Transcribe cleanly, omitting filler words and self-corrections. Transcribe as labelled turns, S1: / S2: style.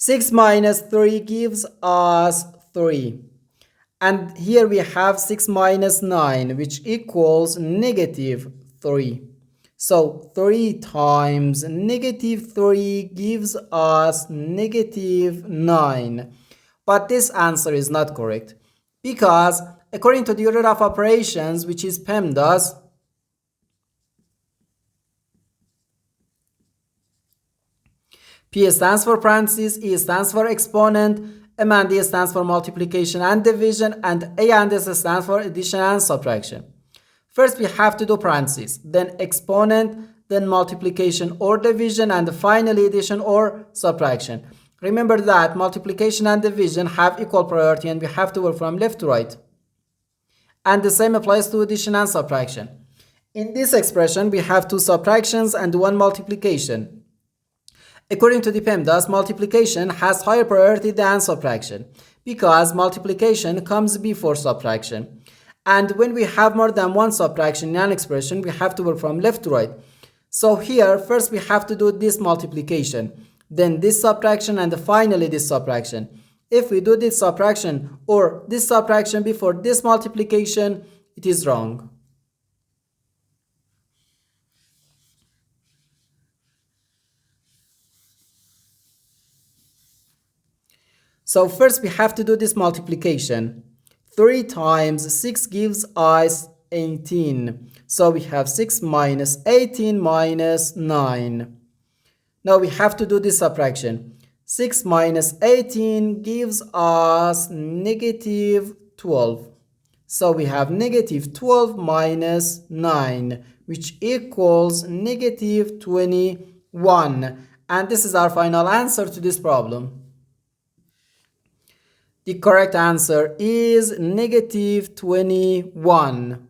S1: 6 minus 3 gives us 3. And here we have 6 minus 9, which equals negative 3. So 3 times negative 3 gives us negative 9. But this answer is not correct, because according to the order of operations, which is PEMDAS, P stands for parentheses, E stands for exponent, M and D stands for multiplication and division, and A and S stands for addition and subtraction. First we have to do parentheses, then exponent, then multiplication or division, and finally addition or subtraction. Remember that multiplication and division have equal priority and we have to work from left to right. And the same applies to addition and subtraction. In this expression we have two subtractions and one multiplication. According to the PEMDAS, multiplication has higher priority than subtraction because multiplication comes before subtraction. And when we have more than one subtraction in an expression, we have to work from left to right. So here, first we have to do this multiplication, then this subtraction, and finally this subtraction. If we do this subtraction or this subtraction before this multiplication, it is wrong. So first we have to do this multiplication. 3 times 6 gives us 18. So we have 6 minus 18 minus 9. Now we have to do this subtraction. 6 minus 18 gives us negative 12. So we have negative 12 minus 9, which equals negative 21. And this is our final answer to this problem. The correct answer is negative 21.